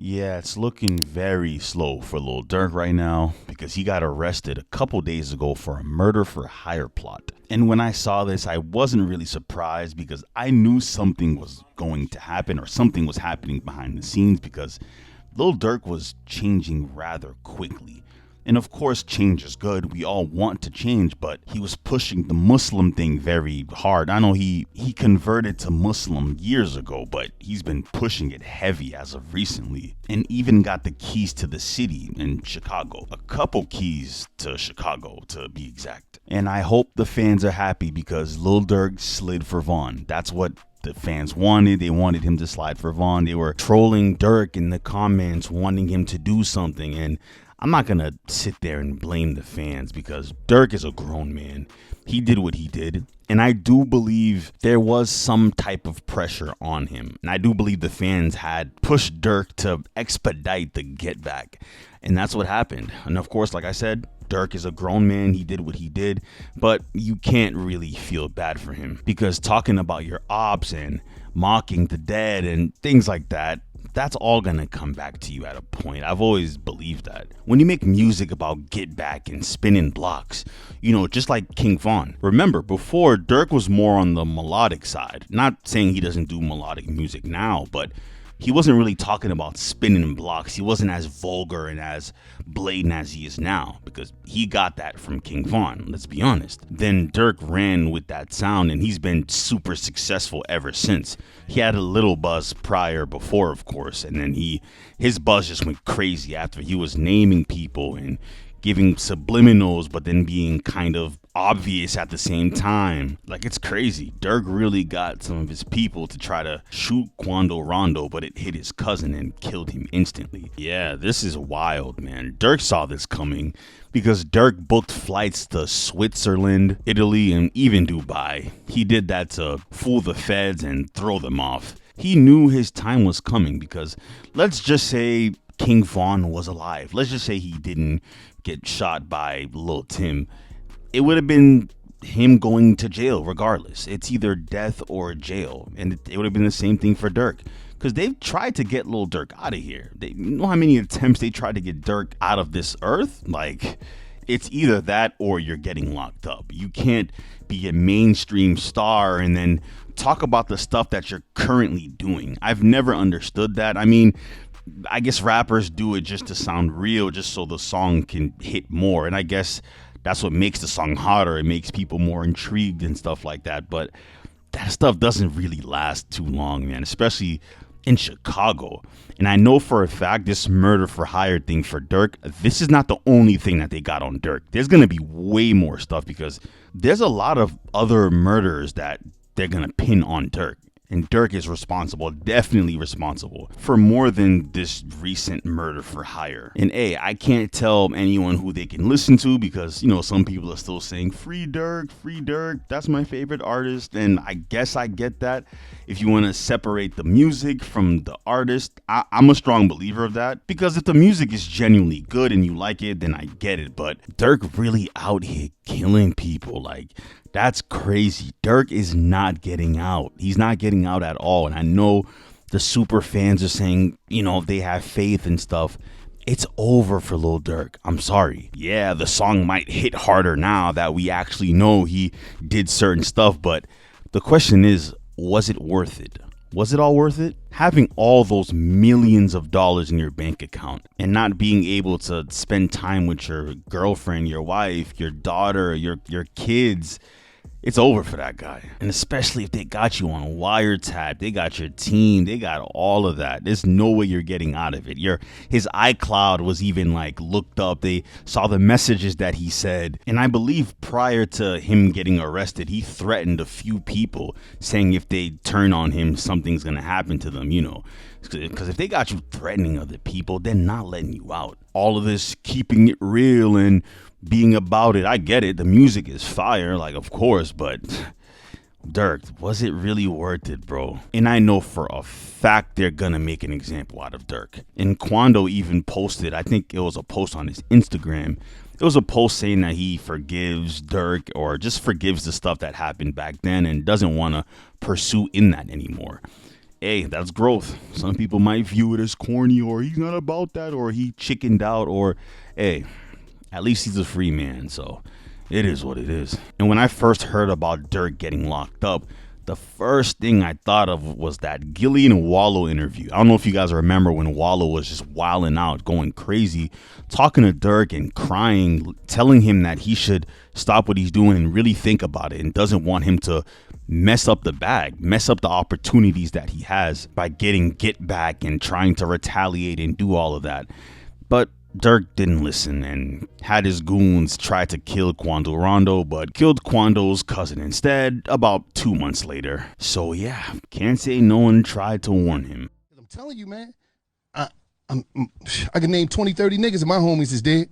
Yeah, it's looking very slow for Lil Durk right now because he got arrested a couple days ago for a murder for hire plot. And when I saw this, I wasn't really surprised because I knew something was going to happen or something was happening behind the scenes because Lil Durk was changing rather quickly. And of course, change is good. We all want to change, but he was pushing the Muslim thing very hard. I know he converted to Muslim years ago, but he's been pushing it heavy as of recently. And even got the keys to the city in Chicago. A couple keys to Chicago, to be exact. And I hope the fans are happy because Lil Durk slid for Vaughn. That's what the fans wanted. They wanted him to slide for Vaughn. They were trolling Durk in the comments, wanting him to do something. And I'm not gonna sit there and blame the fans because Durk is a grown man. He did what he did. And I do believe there was some type of pressure on him. And I do believe the fans had pushed Durk to expedite the get back. And that's what happened. And of course, like I said, Durk is a grown man. He did what he did. But you can't really feel bad for him because talking about your ops and mocking the dead and things like that, that's all gonna come back to you at a point. I've always believed that. When you make music about get back and spinning blocks, just like King Von. Remember, before Durk was more on the melodic side. Not saying he doesn't do melodic music now, but he wasn't really talking about spinning blocks. He wasn't as vulgar and as blatant as he is now because he got that from King Von, let's be honest. Then Durk ran with that sound and he's been super successful ever since. He had a little buzz before, of course, and then his buzz just went crazy after he was naming people and giving subliminals, but then being kind of obvious at the same time. Like, it's crazy. Durk really got some of his people to try to shoot Quando Rondo, but it hit his cousin and killed him instantly. Yeah, this is wild, man. Durk saw this coming because Durk booked flights to Switzerland, Italy, and even Dubai. He did that to fool the feds and throw them off. He knew his time was coming because let's just say King Von was alive. Let's just say he didn't get shot by Lil Tim. It would have been him going to jail regardless. It's either death or jail. And it would have been the same thing for Durk. Because they've tried to get Lil Durk out of here. You know how many attempts they tried to get Durk out of this earth? Like, it's either that or you're getting locked up. You can't be a mainstream star and then talk about the stuff that you're currently doing. I've never understood that. I mean, I guess rappers do it just to sound real, just so the song can hit more. And I guess that's what makes the song hotter. It makes people more intrigued and stuff like that. But that stuff doesn't really last too long, man, especially in Chicago. And I know for a fact this murder for hire thing for Durk, this is not the only thing that they got on Durk. There's going to be way more stuff because there's a lot of other murders that they're going to pin on Durk. And Durk is responsible, definitely responsible, for more than this recent murder for hire. And I can't tell anyone who they can listen to because, some people are still saying, free Durk, that's my favorite artist. And I guess I get that. If you want to separate the music from the artist, I'm a strong believer of that. Because if the music is genuinely good and you like it, then I get it. But Durk really out here killing people, like, that's crazy. Durk is not getting out. He's not getting out at all. And I know the super fans are saying, they have faith and stuff. It's over for Lil Durk. I'm sorry. Yeah, the song might hit harder now that we actually know he did certain stuff. But the question is, was it worth it? Was it all worth it? Having all those millions of dollars in your bank account and not being able to spend time with your girlfriend, your wife, your daughter, your kids, it's over for that guy. And especially if they got you on wiretap, they got your team, they got all of that. There's no way you're getting out of it. His iCloud was even looked up. They saw the messages that he said. And I believe prior to him getting arrested, he threatened a few people saying if they turn on him, something's going to happen to them, Because if they got you threatening other people, they're not letting you out. All of this keeping it real and being about it, I get it. The music is fire, of course, but Durk, was it really worth it, bro? And I know for a fact they're gonna make an example out of Durk. And Quando even posted, I think it was a post on his Instagram. It was a post saying that he forgives Durk or just forgives the stuff that happened back then and doesn't want to pursue in that anymore. hey, that's growth. Some people might view it as corny, or he's not about that, or he chickened out, or hey, at least he's a free man, so it is what it is. And when I first heard about Durk getting locked up, the first thing I thought of was that Gillian and Wallo interview. I don't know if you guys remember when Wallo was just wilding out, going crazy, talking to Durk and crying, telling him that he should stop what he's doing and really think about it, and doesn't want him to mess up the bag, mess up the opportunities that he has by getting get back and trying to retaliate and do all of that. But Durk didn't listen and had his goons try to kill Quando Rondo, but killed Quando's cousin instead about 2 months later. So yeah, can't say no one tried to warn him. I'm telling you, man, I can name 20, 30 niggas and my homies is dead.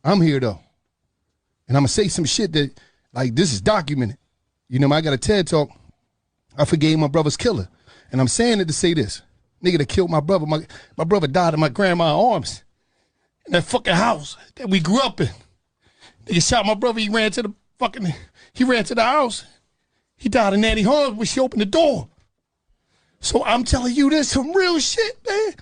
I'm here though. And I'm gonna say some shit that, like, this is documented. You know, I got a TED talk. I forgave my brother's killer. And I'm saying it to say this. Nigga that killed my brother, my brother died in my grandma's arms. In that fucking house that we grew up in. Nigga shot my brother, he ran to the house. He died in Nanny arms when she opened the door. So I'm telling you, this some real shit, man.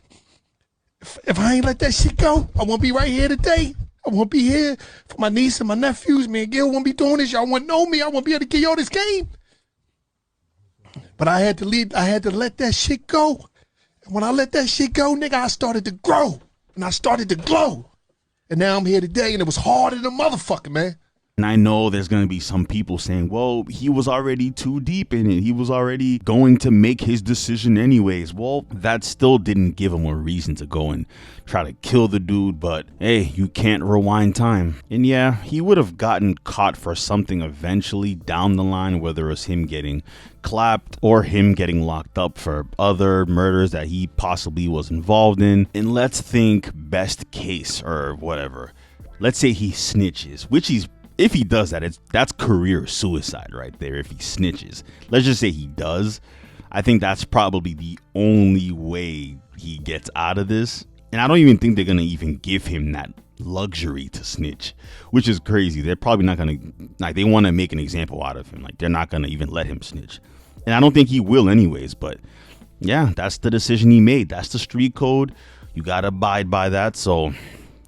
If I ain't let that shit go, I won't be right here today. I won't be here for my niece and my nephews. Me and Gil won't be doing this. Y'all won't know me. I won't be able to give y'all this game. But I had to leave. I had to let that shit go. And when I let that shit go, nigga, I started to grow. And I started to glow. And now I'm here today, and it was harder than a motherfucker, man. And I know there's going to be some people saying, well, he was already too deep in it. He was already going to make his decision anyways. Well, that still didn't give him a reason to go and try to kill the dude. But hey, you can't rewind time. And yeah, he would have gotten caught for something eventually down the line, whether it was him getting clapped or him getting locked up for other murders that he possibly was involved in. And let's think best case or whatever. Let's say he snitches, which if he does that, that's career suicide right there. If he snitches, let's just say he does. I think that's probably the only way he gets out of this. And I don't even think they're going to even give him that luxury to snitch, which is crazy. They're probably not going to, like, they want to make an example out of him. Like, they're not going to even let him snitch. And I don't think he will anyways. But yeah, that's the decision he made. That's the street code. You got to abide by that. So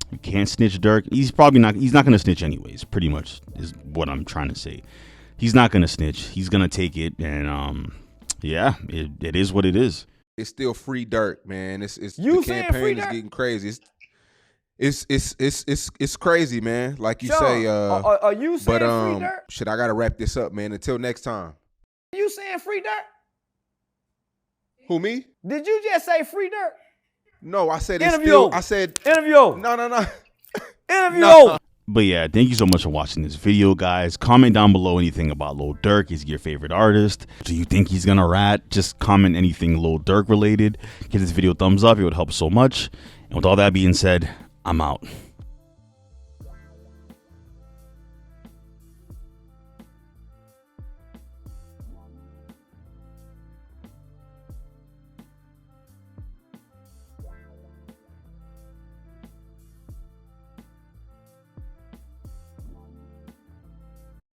you can't snitch Durk. He's not going to snitch anyways, pretty much is what I'm trying to say. He's not going to snitch. He's going to take it. And yeah, it is what it is. It's still free Durk, man. It's You the saying campaign free is Durk? getting crazy. It's crazy, man. Like you Sean, say, are you saying but free Durk? shit, I gotta wrap this up, man. Until next time. You saying free Durk? Who, me? Did you just say free Durk? No, I said Interview. it's still. I said Interview. no. Interview. No. But yeah, thank you so much for watching this video, guys. Comment down below anything about Lil Durk. Is he your favorite artist? Do you think he's gonna rat? Just comment anything Lil Durk related. Give this video a thumbs up. It would help so much. And with all that being said, I'm out.